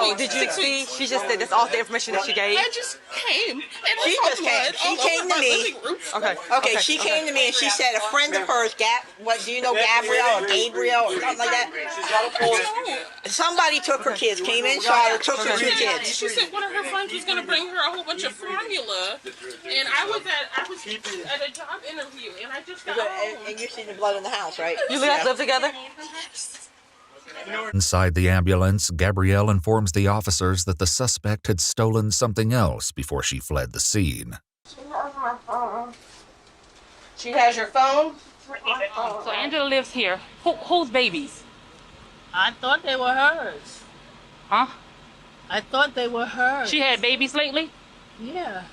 mean, did you see? She just said that's all the information that she gave. I just came. She just came. She came to me. Okay. She came to me and she said a friend of hers, what do you know, Gabrielle or Gabriel or something like that? Somebody took her kids. Came in, Charlotte took her 2 kids. She said one of her friends was going to bring her a whole bunch of formula, and I was at a job interview, and I just got home. And you seen the blood in the house, right? You guys live together? Inside the ambulance, Gabrielle informs the officers that the suspect had stolen something else before she fled the scene. She has your phone? So Angela lives here. Whose babies? I thought they were hers. Huh? I thought they were hers. She had babies lately? Yeah.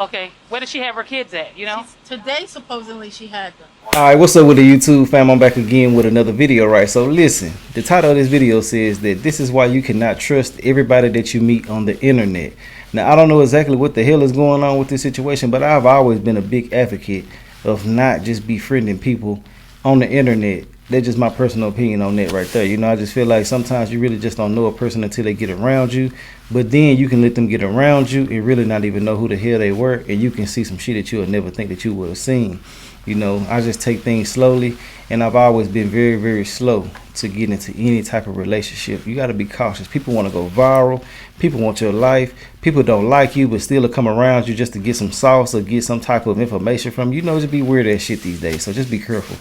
Okay. Where does she have her kids at, you know? Today, supposedly, she had them. Alright, what's up with the YouTube fam? I'm back again with another video, right? So listen, the title of this video says that this is why you cannot trust everybody that you meet on the internet. Now, I don't know exactly what the hell is going on with this situation, but I've always been a big advocate of not just befriending people on the internet. That's just my personal opinion on that right there. You know, I just feel like sometimes you really just don't know a person until they get around you. But then you can let them get around you and really not even know who the hell they were. And you can see some shit that you would never think that you would have seen. You know, I just take things slowly. And I've always been very, very slow to get into any type of relationship. You got to be cautious. People want to go viral. People want your life. People don't like you, but still will come around you just to get some sauce or get some type of information from you. You know, just be weird as shit these days. So just be careful.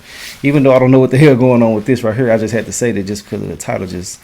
Even though I don't know what the hell going on with this right here, I just had to say that just because of the title, just,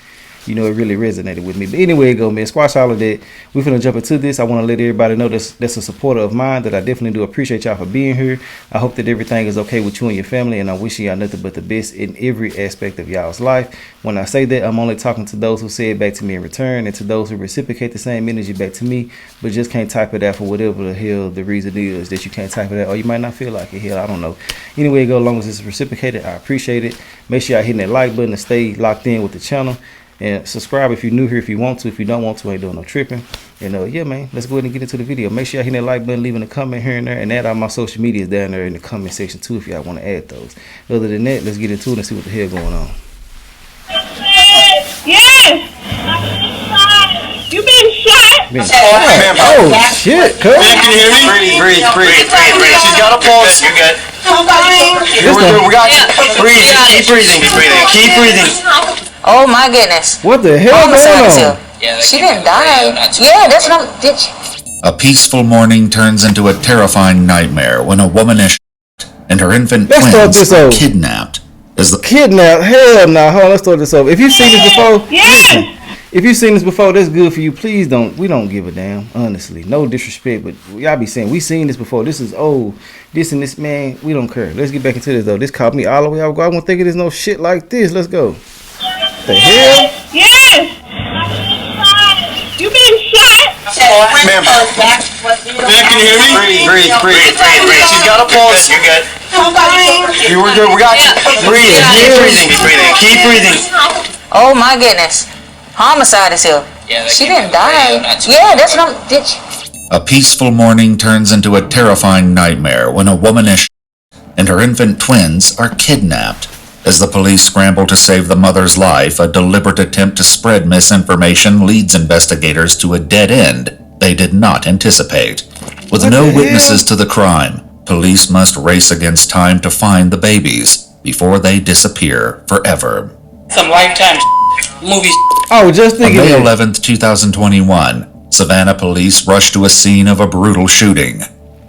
you know, it really resonated with me. But anyway, go, man. Squash all of that. We're finna jump into this. I want to let everybody know that's a supporter of mine, that I definitely do appreciate y'all for being here. I hope that everything is okay with you and your family, and I'm wishing y'all nothing but the best in every aspect of y'all's life. When I say that, I'm only talking to those who say it back to me in return, and to those who reciprocate the same energy back to me, but just can't type it out for whatever the hell the reason is that you can't type it out, or you might not feel like it. Hell, I don't know. Anyway, go, as long as it's reciprocated, I appreciate it. Make sure y'all hitting that like button to stay locked in with the channel. And subscribe if you're new here, if you want to. If you don't want to, ain't doing no tripping. And yeah, man, let's go ahead and get into the video. Make sure y'all hit that like button, leaving a comment here and there, and add all my social medias down there in the comment section too if y'all want to add those. Other than that, let's get into it and see what the hell going on. Yes! You been shot? Oh, shit, cuz. Can you hear me? Breathe. She's got a pulse. You're good. We got you. Breathe. Keep breathing. Oh my goodness. What the hell going on? She didn't die. Yeah, that's not. A peaceful morning turns into a terrifying nightmare when a woman is shot and her infant twins are kidnapped. Kidnapped? Hell no. Hold on, let's start this over. If you've seen this before, listen. If you've seen this before, that's good for you. Please don't. We don't give a damn, honestly. No disrespect, but y'all be saying we seen this before. This is old. This and this, man. We don't care. Let's get back into this though. This caught me all the way out. I won't think there's no shit like this. Let's go. The hell? Yes! You been shot? Ma'am, can you hear me? Breathe. She's got a pulse. You're good. We're good. We got you. Breathe. Keep breathing. Oh my goodness. Homicide is here. She didn't die. Yeah, that's not. A peaceful morning turns into a terrifying nightmare when a woman is shot and her infant twins are kidnapped. As the police scramble to save the mother's life, a deliberate attempt to spread misinformation leads investigators to a dead end they did not anticipate. With no witnesses to the crime, police must race against time to find the babies before they disappear forever. Some Lifetime movies. Oh, just thinking. On May 11th, 2021, Savannah police rushed to a scene of a brutal shooting.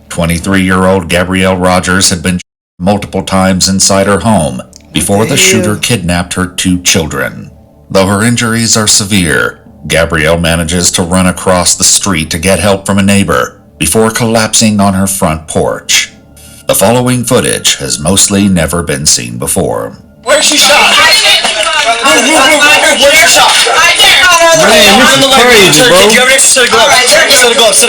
23-year-old Gabrielle Rogers had been shot multiple times inside her home before the shooter kidnapped her 2 children. Though her injuries are severe, Gabrielle manages to run across the street to get help from a neighbor before collapsing on her front porch. The following footage has mostly never been seen before. Where's she shot? Where's she shot? Man, this is crazy, bro. Get ready. Set of gloves.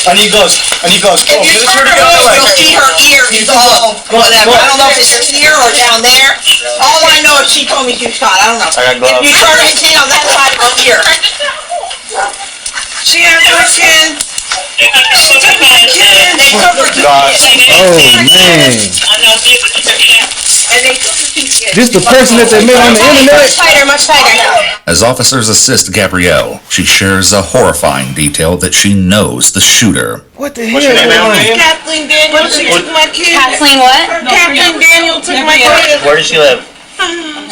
I need gloves. If you turn her over, you'll see her ear is all whatever. I don't know if it's here or down there. All I know is she told me she was shot. I don't know. I got gloves. If you turn her, you see on that side of her ear. She has her chin. She took her chin. They took her chin. Oh, man. This the person that they met on the internet? Much tighter. As officers assist Gabrielle, she shares a horrifying detail that she knows the shooter. What the hell? What's your name, ma'am? Kathleen Daniels took my kid. Kathleen what? Kathleen Daniels took my kid. Where does she live?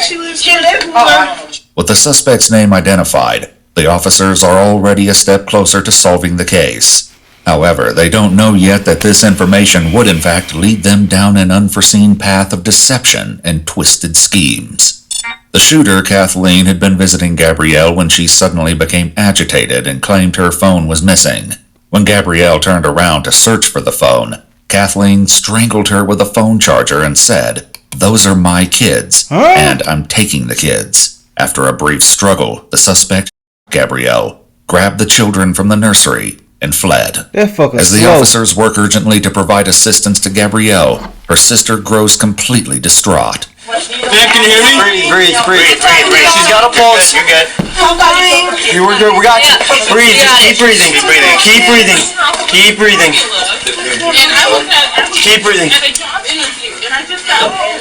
She lived with her. With the suspect's name identified, the officers are already a step closer to solving the case. However, they don't know yet that this information would in fact lead them down an unforeseen path of deception and twisted schemes. The shooter, Kathleen, had been visiting Gabrielle when she suddenly became agitated and claimed her phone was missing. When Gabrielle turned around to search for the phone, Kathleen strangled her with a phone charger and said, "Those are my kids, and I'm taking the kids." After a brief struggle, the suspect, Gabrielle, grabbed the children from the nursery and fled. As the officers work urgently to provide assistance to Gabrielle, her sister grows completely distraught. Ma'am, can you hear me? Breathe. She's got a pulse. You're good. We're good. We got you. Breathe. Just keep breathing. Keep breathing. Keep breathing. Keep breathing. At a job interview, and I just got home.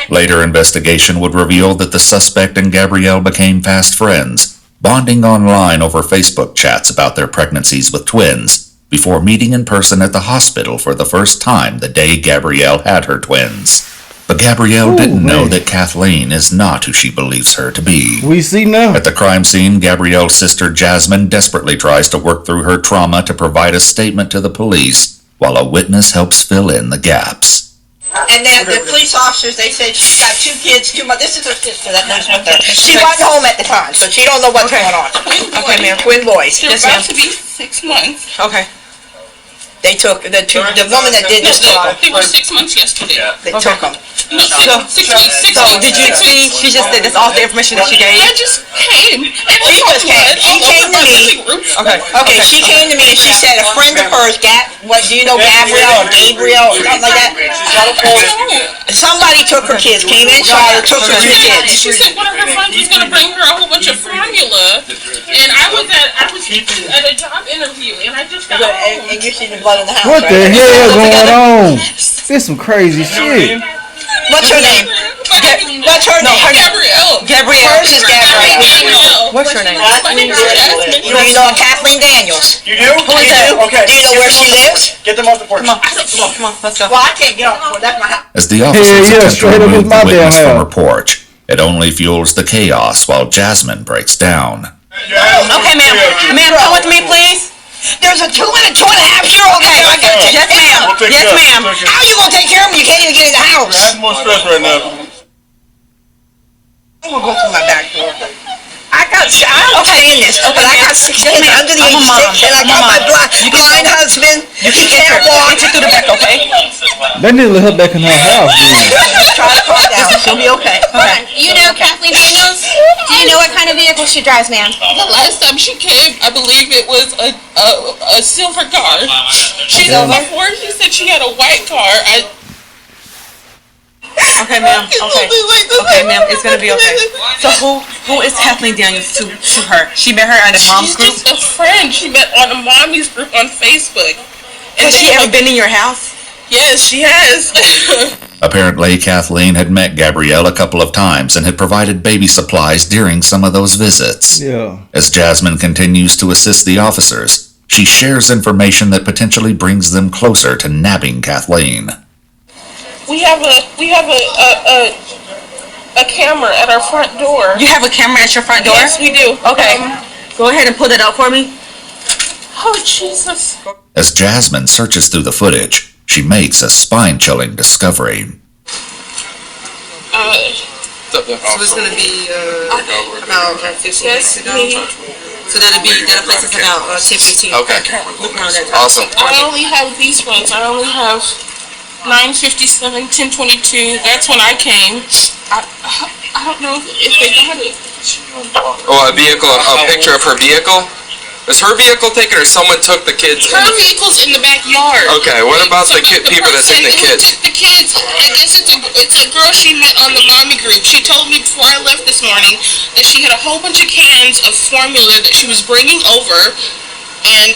Later investigation would reveal that the suspect and Gabrielle became fast friends, bonding online over Facebook chats about their pregnancies with twins, before meeting in person at the hospital for the first time the day Gabrielle had her twins. But Gabrielle didn't know that Kathleen is not who she believes her to be. We see now. At the crime scene, Gabrielle's sister Jasmine desperately tries to work through her trauma to provide a statement to the police, while a witness helps fill in the gaps. And then the police officers, they said she's got 2 kids, 2 months. This is her sister that lives with her. She wasn't home at the time, so she don't know what's going on. Okay, ma'am. Twin boys. They're about to be 6 months. Okay. They took the woman that did this crime. They were 6 months yesterday. They took them. No, 6 weeks. 6 So weeks. did you see? She just did this. All the information that she gave. I just came. And She just came. She came to me. Okay. She came to me and she said a friend of hers, do you know Gabrielle or Gabriel or something like that? Somebody took her kids, came in, shot her, took her 2 kids. She said one of her friends was going to bring her a whole bunch of formula, and I was at a job interview, and I just got home. And you see the blood in the house. What the hell going on? This some crazy shit. What's her name? What's her name? Gabrielle. Hers is Gabrielle. What's her name? My name is Jasmine. Do you know Kathleen Daniels? You do? Who is that? Okay. Do you know where she lives? Get them off the porch. Come on, let's go. Well, I can't get off. That's my house. As the officers attempt to straight up remove with my the witness damn from hell. her porch, it only fuels the chaos while Jasmine breaks down. Okay, ma'am. Ma'am, come with me, please. There's a 2 and a 2.5-year-old guy. I gotta take Yes, care of him. ma'am. Yes, ma'am. How are you gonna take care of him? You can't even get in the house. I have more stress right now. I'm gonna go through my back door. I understand this, but I got 6 kids under the age of 6, and I got my blind husband. He can't walk. Get you through the back, okay? They need to let her back in her house. Try to calm down. She'll be okay. You know Kathleen Daniels? Do you know what kind of vehicle she drives, ma'am? The last time she came, I believe it was a silver car. Before she said she had a white car. Okay, ma'am. Okay, ma'am. It's gonna be okay. So who is Kathleen Daniels to her? She met her at a mom's group. She's just a friend she met on a mommy's group on Facebook. Has she ever been in your house? Yes, she has. Apparently, Kathleen had met Gabrielle a couple of times and had provided baby supplies during some of those visits. Yeah. As Jasmine continues to assist the officers, she shares information that potentially brings them closer to nabbing Kathleen. We have a camera at our front door. You have a camera at your front door? Yes, we do. Okay. Go ahead and pull it out for me. Oh, Jesus. As Jasmine searches through the footage, she makes a spine-chilling discovery. So it's gonna be about 15 minutes ago. So that'll place us about 10-15. Okay. Look around that time. Awesome. I only have these ones. I only have 9:57, 10:22. That's when I came. I don't know if they got it. Oh, a vehicle, a picture of her vehicle? Was her vehicle taken or someone took the kids? Her vehicle's in the backyard. Okay, what about the people that took the kids? The kids, I guess it's a girl she met on the mommy group. She told me before I left this morning that she had a whole bunch of cans of formula that she was bringing over, and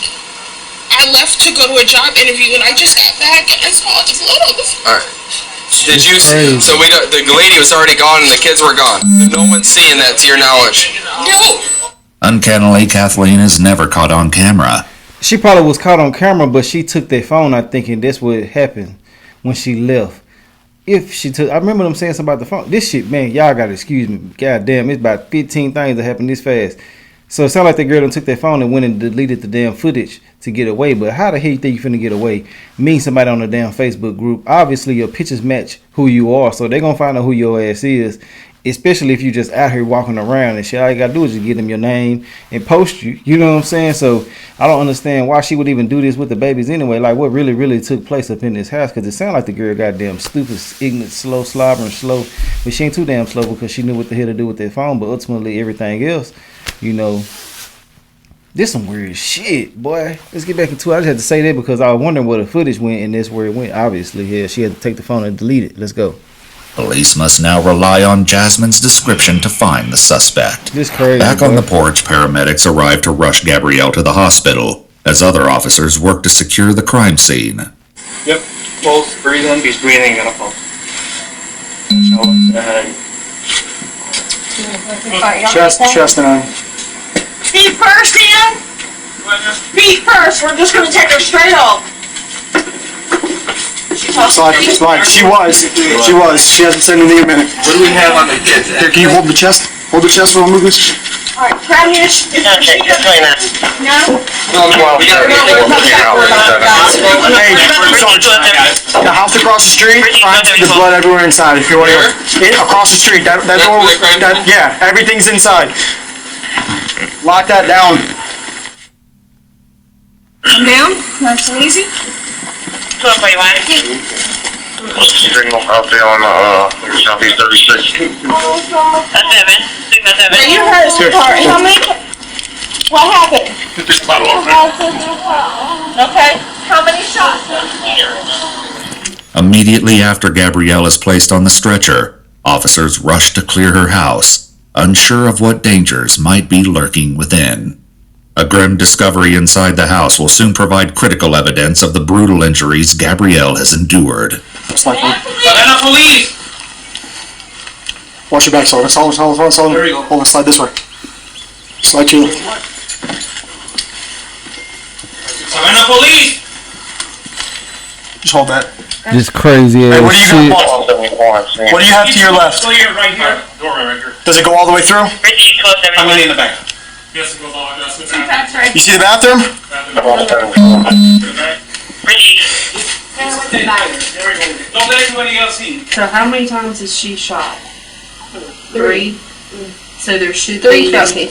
I left to go to a job interview, and I just got back and I saw the photos. Alright. Did you see? So the lady was already gone and the kids were gone. No one's seeing that, to your knowledge. No. Uncannily, Kathleen is never caught on camera. She probably was caught on camera, but she took their phone, I think, and that's what happened when she left. If she took, I remember them saying something about the phone. This shit, man, y'all gotta excuse me. God damn, it's about 15 things that happened this fast. So it sounded like that girl done took their phone and went and deleted the damn footage to get away. But how the hell you think you finna get away? Meet somebody on the damn Facebook group. Obviously, your pictures match who you are, so they're gonna find out who your ass is. Especially if you just out here walking around and shit. All you gotta do is just give them your name and post you. You know what I'm saying? So I don't understand why she would even do this with the babies anyway. Like what really took place up in this house? Because it sounded like the girl goddamn stupid, ignorant, slow, slobbering, slow. But she ain't too damn slow because she knew what the hell to do with that phone. But ultimately everything else, you know, this some weird shit, boy. Let's get back into it. I just had to say that because I was wondering where the footage went and that's where it went. Obviously, yeah, she had to take the phone and delete it. Let's go. Police must now rely on Jasmine's description to find the suspect. This crazy. Back on the porch, paramedics arrive to rush Gabrielle to the hospital as other officers work to secure the crime scene. Yep, both breathing. He's breathing in a pump. Chest and arm. Feet first, Dan. Feet first. We're just gonna take her straight off. Slide. She was. She hasn't said anything in a minute. What do we have on the kids? Here, can you hold the chest? Hold the chest while I move this. All right, grab your. Okay, explain that. No. Well, we gotta get Hey, sorry. The house across the street. There's blood everywhere inside. If you want to. Across the street. That door. Yeah, everything's inside. Lock that down. Come down. Nice and easy. Look, wait, why? Signal out there on Southeast 36. That's it, man. That's it, man. You heard us part. How many? What happened? Okay. How many shots? Immediately after Gabrielle is placed on the stretcher, officers rush to clear her house, unsure of what dangers might be lurking within. A grim discovery inside the house will soon provide critical evidence of the brutal injuries Gabrielle has endured. Savannah police! Watch your back, Solomon. Solomon. There you go. Hold on, slide this way. Slide to. Savannah police! Just hold that. This crazy ass Hey, what do you shit. got? What do you have to your left? Go here, right here. Doorway right here. Does it go all the way through? I'm really in the back. Yes, it goes all the way down. You see the bathroom? Don't let anybody else in. So how many times is she shot? 3. So there should be 3.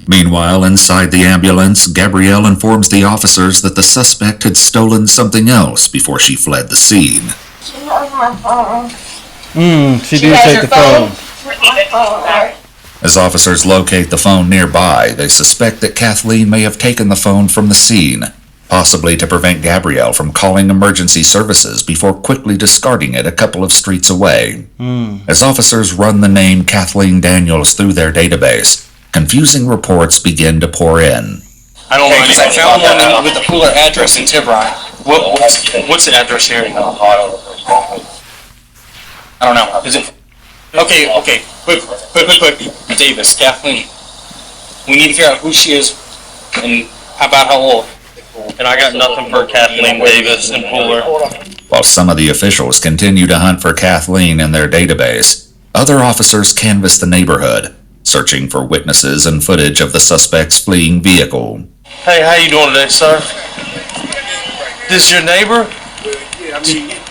Meanwhile, inside the ambulance, Gabrielle informs the officers that the suspect had stolen something else before she fled the scene. She did take the phone. As officers locate the phone nearby, they suspect that Kathleen may have taken the phone from the scene, possibly to prevent Gabrielle from calling emergency services before quickly discarding it a couple of streets away. As officers run the name Kathleen Daniels through their database, confusing reports begin to pour in. I don't know, because I found one with the Pooler address in Tiburon. What's the address here? I don't know. Is it? Okay. Quick. Davis, Kathleen. We need to figure out who she is and how about how old. And I got nothing for Kathleen Davis and Pooler. While some of the officials continue to hunt for Kathleen in their database, other officers canvass the neighborhood, searching for witnesses and footage of the suspect's fleeing vehicle. Hey, how you doing today, sir? This is your neighbor?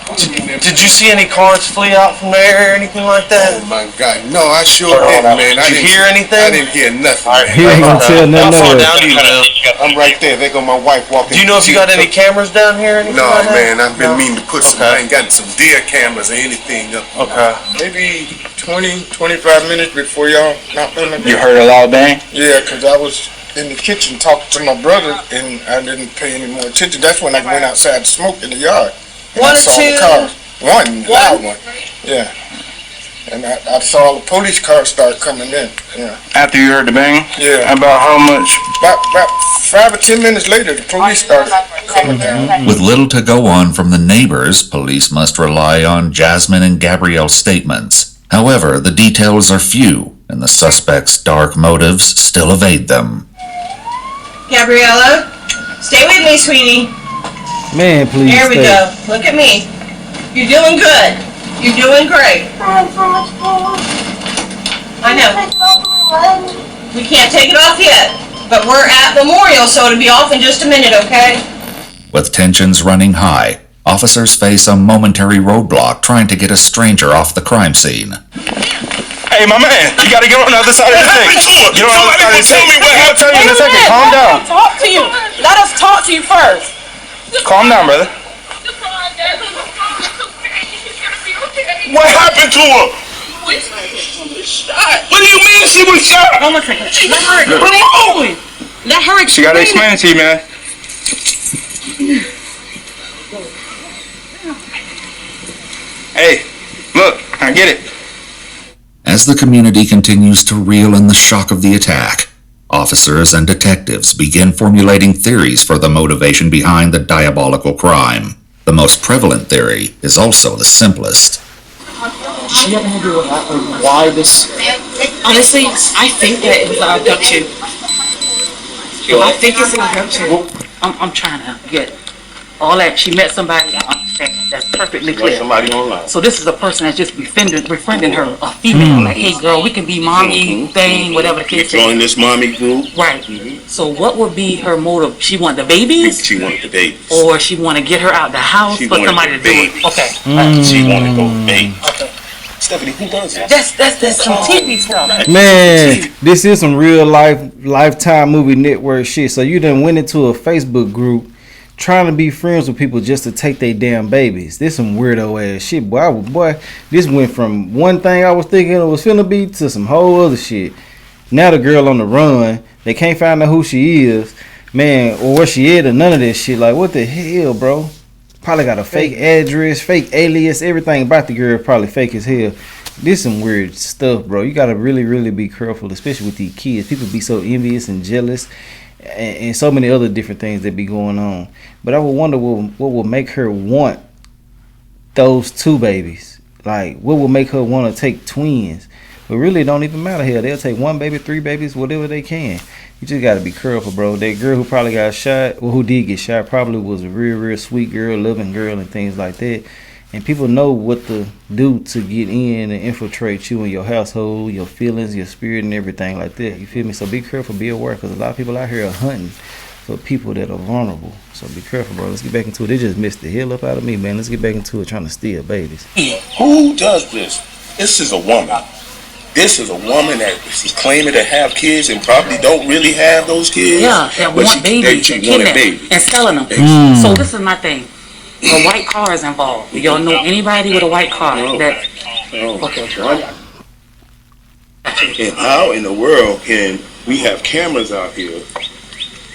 Did you see any cars flee out from there or anything like that? Oh my God, no, I sure didn't, man. Did you hear anything? I didn't hear nothing. He ain't gonna tell nothing. How far down do you live? I'm right there. There go my wife walking. Do you know if you got any cameras down here or anything No, like that? man, I've been meaning to put some. I ain't got some deer cameras or anything up. Okay. Maybe 20, 25 minutes before y'all knocked on the door. You heard a loud bang? Yeah, because I was in the kitchen talking to my brother and I didn't pay any more attention. That's when I went outside to smoke in the yard. And I saw the car. One loud one. Yeah. And I saw the police car start coming in. Yeah. After you heard the bang? Yeah. About how much? About 5 or 10 minutes later, the police started coming down. With little to go on from the neighbors, police must rely on Jasmine and Gabrielle's statements. However, the details are few, and the suspect's dark motives still evade them. Gabriella, stay with me, sweetie. Man, please. There we go. Look at me. You're doing good. You're doing great. I know. We can't take it off yet, but we're at Memorial, so it'll be off in just a minute, okay? With tensions running high, officers face a momentary roadblock trying to get a stranger off the crime scene. Hey, my man, you gotta get on the other side of the thing. Get on the other side of the thing. I'll tell you in a second. Calm down. Talk to you. Let us talk to you first. Calm down, brother. What happened to her? What do you mean she was shot? Let her explain. She gotta explain it to you, man. Hey, look, I get it. As the community continues to reel in the shock of the attack, officers and detectives begin formulating theories for the motivation behind the diabolical crime. The most prevalent theory is also the simplest. Do you have any idea why this? Honestly, I think that it was an abduction. I think it's an abduction. I'm trying to get all that. She met somebody. I understand. That's perfectly clear. Somebody online. So this is a person that's just befriending her, a female. Like, hey, girl, we can be mommy thing, whatever the case is. Join this mommy group. Right. So what would be her motive? She wanted the babies? She wanted the babies. Or she want to get her out the house She for wanted somebody the to do it? babies. Okay. She wanted those babies. Okay. Stephanie, who does this? That's some TV stuff. Man, this is some real life Lifetime Movie Network shit. So you done went into a Facebook group trying to be friends with people just to take their damn babies. This some weirdo ass shit, boy. This went from one thing I was thinking it was finna be to some whole other shit. Now the girl on the run, they can't find out who she is, man, or where she is, or none of this shit. Like, what the hell, bro? Probably got a fake address, fake alias, everything about the girl probably fake as hell. This some weird stuff, bro. You gotta really, really be careful, especially with these kids. People be so envious and jealous, and so many other different things that be going on. But I would wonder what will make her want those two babies. Like, what will make her want to take twins? But really, it don't even matter here. They'll take one baby, three babies, whatever they can. You just got to be careful, bro. That girl who probably got shot, or who did get shot, probably was a real, real sweet girl, loving girl, and things like that. And people know what to do to get in and infiltrate you and your household, your feelings, your spirit, and everything like that. You feel me? So be careful, be aware, because a lot of people out here are hunting for people that are vulnerable. So be careful, bro. Let's get back into it. They just missed the hell up out of me, man. Let's get back into it, trying to steal babies. Who does this? This is a woman. This is a woman that is claiming to have kids and probably don't really have those kids. Yeah, that want babies, that kidnap and selling them. So this is my thing. A white car is involved. Do y'all know anybody with a white car? Okay. And how in the world can we have cameras out here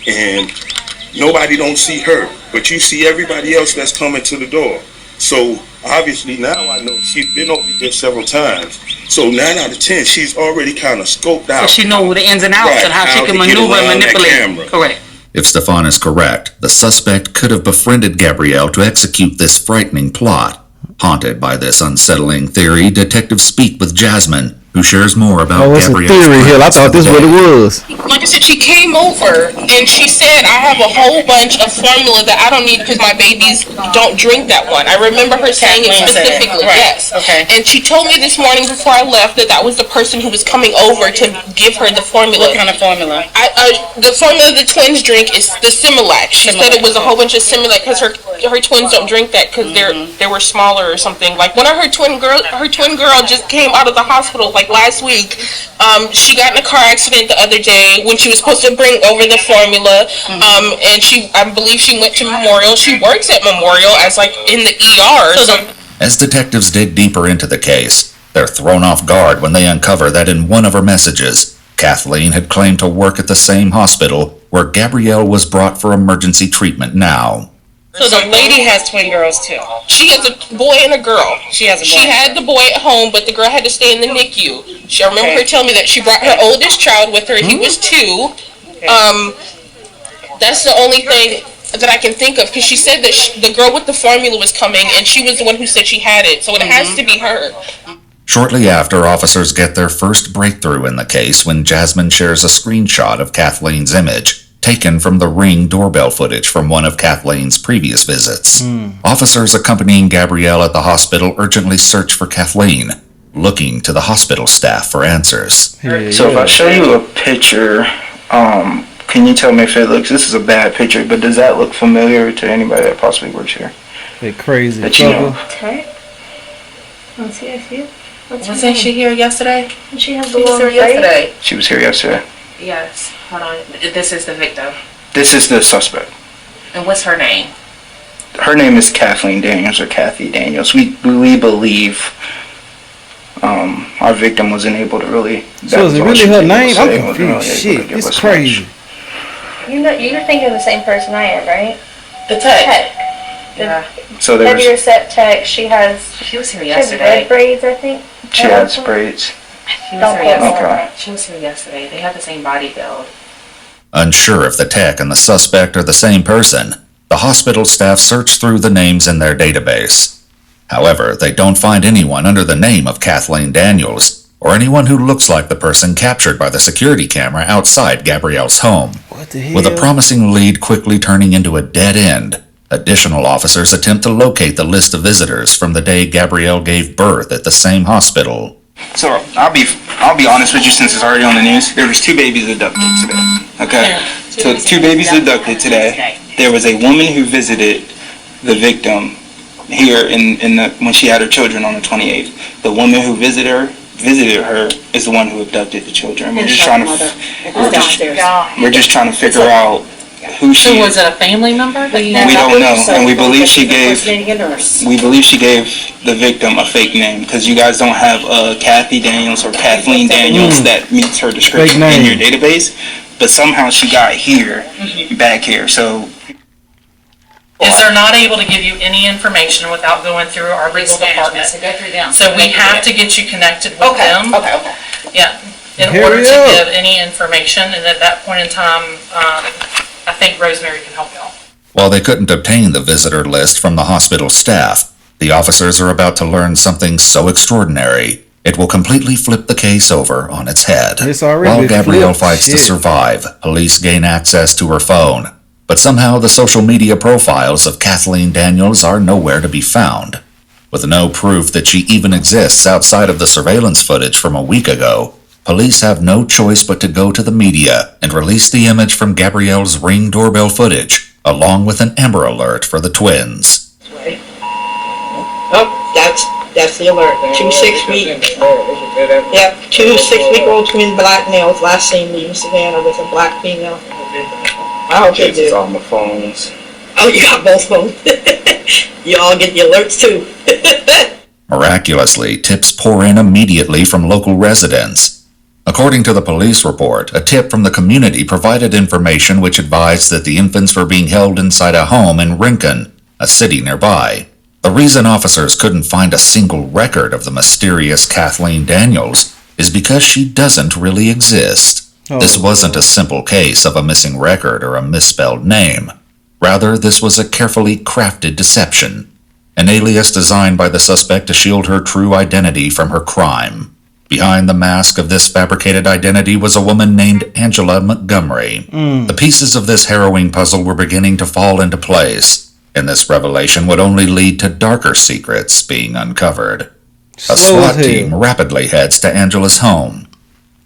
and nobody don't see her, but you see everybody else that's coming to the door? So obviously now I know she's been over here several times. So 9 out of 10, she's already kind of scoped out. So she knows the ins and outs and how she can maneuver and manipulate. Correct. If Stefan is correct, the suspect could have befriended Gabrielle to execute this frightening plot. Haunted by this unsettling theory, detectives speak with Jasmine, who shares more about Gabrielle's Gabrielle's theory. Hell, I thought this was what it was. Like I said, she came over and she said, I have a whole bunch of formula that I don't need because my babies don't drink that one. I remember her saying it specifically, yes. Okay. And she told me this morning before I left that was the person who was coming over to give her the formula. What kind of formula? The formula the twins drink is the Similac. She said it was a whole bunch of Similac because her twins don't drink that because they were smaller or something. Like one of her twin girl just came out of the hospital like last week. She got in a car accident the other day when she was supposed to bring over the formula. And I believe she went to Memorial. She works at Memorial as like in the ER. As detectives dig deeper into the case, they're thrown off guard when they uncover that in one of her messages, Kathleen had claimed to work at the same hospital where Gabrielle was brought for emergency treatment now. So the lady has twin girls too. She has a boy and a girl. She had the boy at home, but the girl had to stay in the NICU. I remember her telling me that she brought her oldest child with her. He was 2. That's the only thing that I can think of, because she said that the girl with the formula was coming, and she was the one who said she had it. So it has to be her. Shortly after, officers get their first breakthrough in the case when Jasmine shares a screenshot of Kathleen's image, taken from the Ring doorbell footage from one of Kathleen's previous visits. Officers accompanying Gabrielle at the hospital urgently search for Kathleen, looking to the hospital staff for answers. So if I show you a picture, can you tell me if it looks, this is a bad picture, but does that look familiar to anybody that possibly works here? They're crazy. That you know? Okay. Let's see, I see it. Wasn't she here yesterday? She has She was here yesterday. She was here yesterday. Yes. Hold on. This is the victim. This is the suspect. And what's her name? Her name is Kathleen Daniels, or Kathy Daniels. We believe our victim wasn't able to really... So is it really her name? I'm confused. Shit, it's crazy. You're thinking of the same person I am, right? The tech. Yeah. So there heavier was, set tech. She was here yesterday. Red braids, I think. she has braids. She was here yesterday. Okay. She was here yesterday. They have the same body build. Unsure if the tech and the suspect are the same person, the hospital staff search through the names in their database. However, they don't find anyone under the name of Kathleen Daniels, or anyone who looks like the person captured by the security camera outside Gabrielle's home. What the hell? With a promising lead quickly turning into a dead end, additional officers attempt to locate the list of visitors from the day Gabrielle gave birth at the same hospital. So I'll be honest with you, since it's already on the news. There was 2 babies abducted today. Okay, so 2 babies abducted today. There was a woman who visited the victim here when she had her children on the 28th. The woman who visited her is the one who abducted the children. We're just trying to figure out who she So was it a family member? We don't know, and we believe she gave the victim a fake name, because you guys don't have Kathy Daniels or Kathleen Daniels that meets her description in your database, but somehow she got here, back here. So is they're not able to give you any information without going through our legal department. So we have to get you connected with them. Yeah, in order to give any information, and at that point in time, I think Rosemary can help you all. While they couldn't obtain the visitor list from the hospital staff, the officers are about to learn something so extraordinary, it will completely flip the case over on its head. While Gabrielle fights to survive, police gain access to her phone, but somehow the social media profiles of Kathleen Daniels are nowhere to be found. With no proof that she even exists outside of the surveillance footage from a week ago, police have no choice but to go to the media and release the image from Gabrielle's Ring doorbell footage, along with an Amber Alert for the twins. Oh, that's the alert. 2 6-week. Yep, 2 6-week-old twin black males last seen leaving Savannah with a black female. I hope they do. on the phones. Oh, you got both phones. You all get the alerts too. Miraculously, tips pour in immediately from local residents. According to the police report, a tip from the community provided information which advised that the infants were being held inside a home in Rincon, a city nearby. The reason officers couldn't find a single record of the mysterious Kathleen Daniels is because she doesn't really exist. This wasn't a simple case of a missing record or a misspelled name. Rather, this was a carefully crafted deception, an alias designed by the suspect to shield her true identity from her crime. Behind the mask of this fabricated identity was a woman named Angela Montgomery. The pieces of this harrowing puzzle were beginning to fall into place, and this revelation would only lead to darker secrets being uncovered. A SWAT team rapidly heads to Angela's home.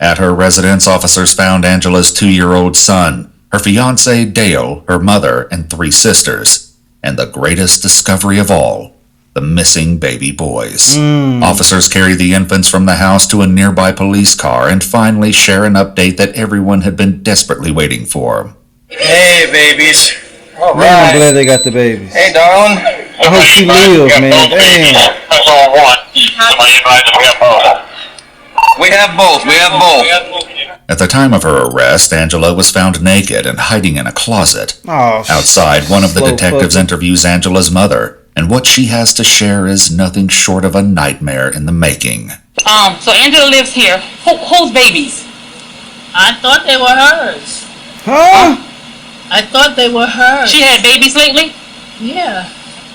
At her residence, officers found Angela's 2-year-old son, her fiancé Dale, her mother, and 3 sisters, and the greatest discovery of all, the missing baby boys. Officers carry the infants from the house to a nearby police car and finally share an update that everyone had been desperately waiting for. Hey, babies. Man, I'm glad they got the babies. Hey, darling. I hope she lives, man. Damn. We have both. We have both. At the time of her arrest, Angela was found naked and hiding in a closet. Outside, one of the detectives interviews Angela's mother, and what she has to share is nothing short of a nightmare in the making. So Angela lives here. Whose babies? I thought they were hers. Huh? I thought they were hers. She had babies lately? Yeah.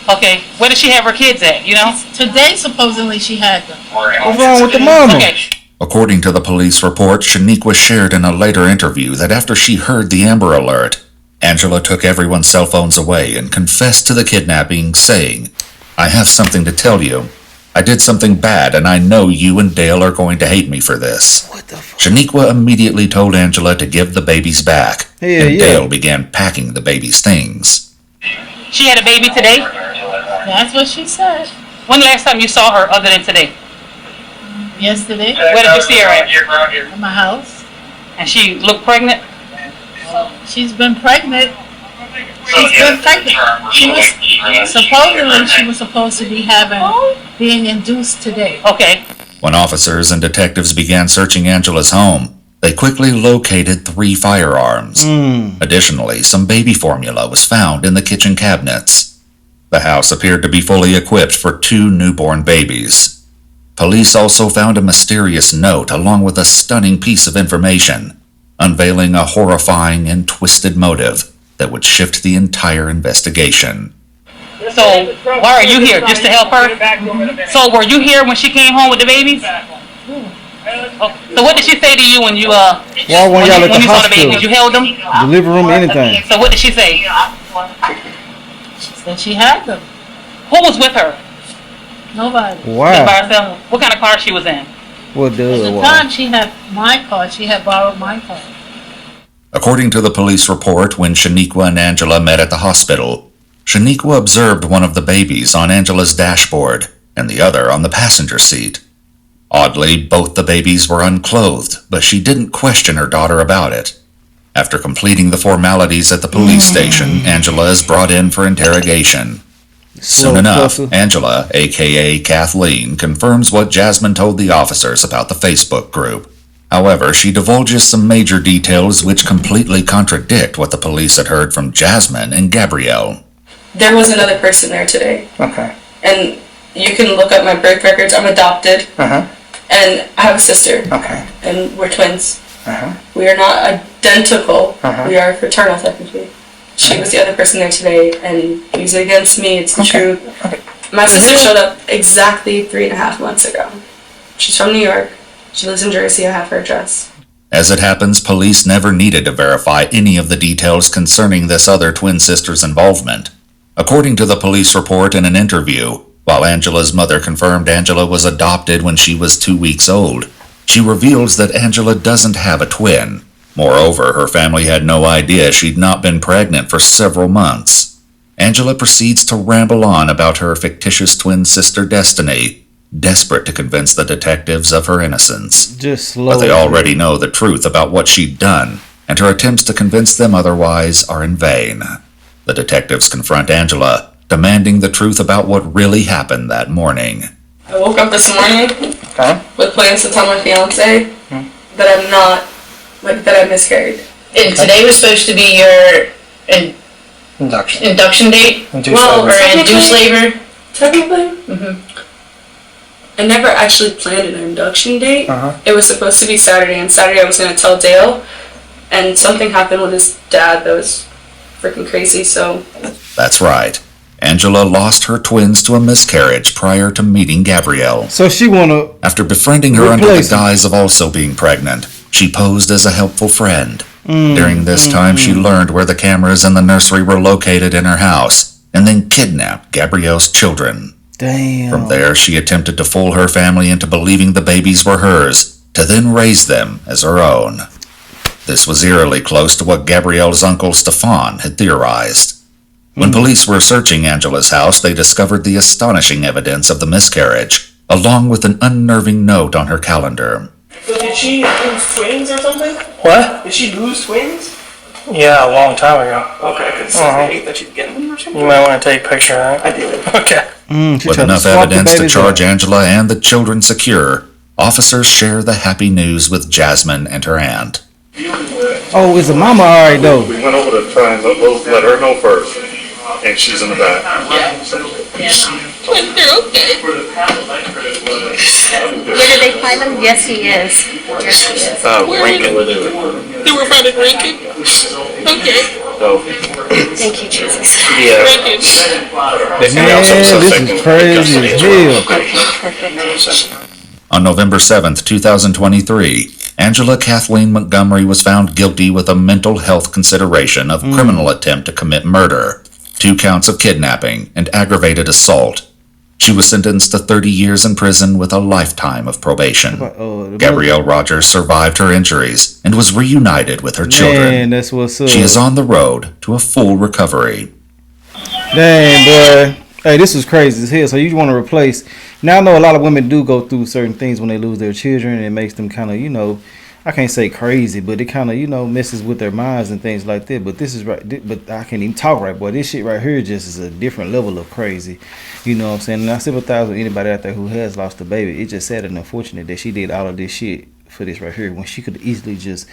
Okay, where does she have her kids at, you know? Today, supposedly, she had them. What's wrong with the mama? Okay. According to the police report, Shaniqua shared in a later interview that after she heard the Amber Alert, Angela took everyone's cell phones away and confessed to the kidnapping, saying, "I have something to tell you. I did something bad, and I know you and Dale are going to hate me for this." What the fuck? Shaniqua immediately told Angela to give the babies back, and Dale began packing the babies' things. She had a baby today? That's what she said. When the last time you saw her other than today? Yesterday. Where did you see her at? At my house. And she looked pregnant? She's been pregnant. She's been pregnant. She was supposed to be being induced today. Okay. When officers and detectives began searching Angela's home, they quickly located 3 firearms. Additionally, some baby formula was found in the kitchen cabinets. The house appeared to be fully equipped for 2 newborn babies. Police also found a mysterious note along with a stunning piece of information, unveiling a horrifying and twisted motive that would shift the entire investigation. So, why are you here? Just to help her? So, were you here when she came home with the babies? Oh, so what did she say to you when you Why weren't y'all at the when you saw the hospital? babies? You held them? Delivery room, anything. So what did she say? She said she had them. Who was with her? Nobody. Wow. By herself? What kind of car she was in? What At the time, she had my car. She had borrowed my car. According to the police report, when Shaniqua and Angela met at the hospital, Shaniqua observed one of the babies on Angela's dashboard and the other on the passenger seat. Oddly, both the babies were unclothed, but she didn't question her daughter about it. After completing the formalities at the police station, Angela is brought in for interrogation. Soon enough, Angela, aka Kathleen, confirms what Jasmine told the officers about the Facebook group. However, she divulges some major details which completely contradict what the police had heard from Jasmine and Gabrielle. There was another person there today. Okay. And you can look up my birth records. I'm adopted. And I have a sister. Okay. And we're twins. We are not identical. We are fraternal, technically. She was the other person there today, and he's against me. It's the truth. My sister showed up exactly 3.5 months ago. She's from New York. She lives in Jersey. I have her address. As it happens, police never needed to verify any of the details concerning this other twin sister's involvement. According to the police report in an interview, while Angela's mother confirmed Angela was adopted when she was 2 weeks old, she reveals that Angela doesn't have a twin. Moreover, her family had no idea she'd not been pregnant for several months. Angela proceeds to ramble on about her fictitious twin sister Destiny, desperate to convince the detectives of her innocence. But they already know the truth about what she'd done, and her attempts to convince them otherwise are in vain. The detectives confront Angela, demanding the truth about what really happened that morning. I woke up this morning with plans to tell my fiance that I'm not, that I miscarried. And today was supposed to be your induction date? Or induced labor? Technically, I never actually planned an induction date. It was supposed to be Saturday, and Saturday I was going to tell Dale, and something happened with his dad that was freaking crazy, so... That's right. Angela lost her twins to a miscarriage prior to meeting Gabrielle. So she wanna... After befriending her under the guise of also being pregnant, she posed as a helpful friend. During this time, she learned where the cameras in the nursery were located in her house, and then kidnapped Gabrielle's children. Damn. From there, she attempted to fool her family into believing the babies were hers, to then raise them as her own. This was eerily close to what Gabrielle's uncle Stefan had theorized. When police were searching Angela's house, they discovered the astonishing evidence of the miscarriage, along with an unnerving note on her calendar. So did she lose twins or something? What? Did she lose twins? Yeah, a long time ago. Okay, because I hate that she'd get them or something. You might want to take a picture of that. I did. Okay. With enough evidence to charge Angela and the children secure, Officers share the happy news with Jasmine and her aunt. Oh, it's a mama alright though. We went over to try and let her know first, and she's in the back. Twins, they're okay. Where did they find him? Yes, he is. Yes, he is. Lincoln. They were found in Lincoln? Okay. Thank you, Jesus. Yeah. Man, this is crazy as hell. On November 7th, 2023, Angela Kathleen Montgomery was found guilty with a mental health consideration of criminal attempt to commit murder, 2 counts of kidnapping, and aggravated assault. She was sentenced to 30 years in prison with a lifetime of probation. Gabrielle Rogers survived her injuries and was reunited with her children. Man, that's what's up. She is on the road to a full recovery. Dang, boy. Hey, this was crazy as hell. So you want to replace... Now, I know a lot of women do go through certain things when they lose their children. And it makes them kind of, you know... I can't say crazy, but it kind of, you know, messes with their minds and things like that. But this is right. But I can't even talk right, boy. This shit right here just is a different level of crazy. You know what I'm saying? And I sympathize with anybody out there who has lost a baby. It's just sad and unfortunate that she did all of this shit for this right here when she could easily just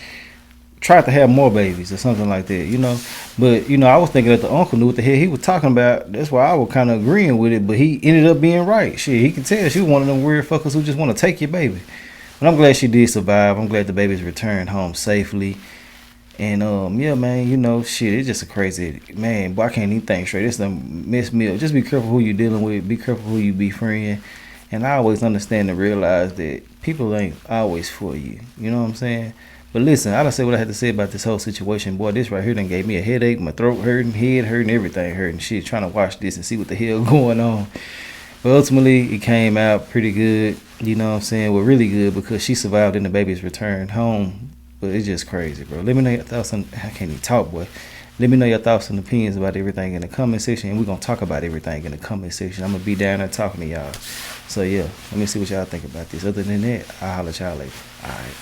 try to have more babies or something like that, you know. But, you know, I was thinking that the uncle knew what the hell he was talking about. That's why I was kind of agreeing with it. But he ended up being right. Shit, he could tell she was one of them weird fuckers who just want to take your baby. But I'm glad she did survive. I'm glad the baby's returned home safely. And yeah, man, you know, shit, it's just a crazy, man, boy, I can't even think straight. It's the missed meal. Just be careful who you're dealing with. Be careful who you befriend. And I always understand and realize that people ain't always for you. You know what I'm saying? But listen, I done said what I had to say about this whole situation. Boy, this right here done gave me a headache, my throat hurting, head hurting, everything hurting. Shit, trying to watch this and see what the hell going on. But ultimately, it came out pretty good. You know what I'm saying? Well, really good because she survived and the baby's returned home. But it's just crazy, bro. Let me know your thoughts on... I can't even talk, boy. Let me know your thoughts and opinions about everything in the comment section. And we're going to talk about everything in the comment section. I'm going to be down there talking to y'all. So, yeah. Let me see what y'all think about this. Other than that, I'll holler at y'all later. All right.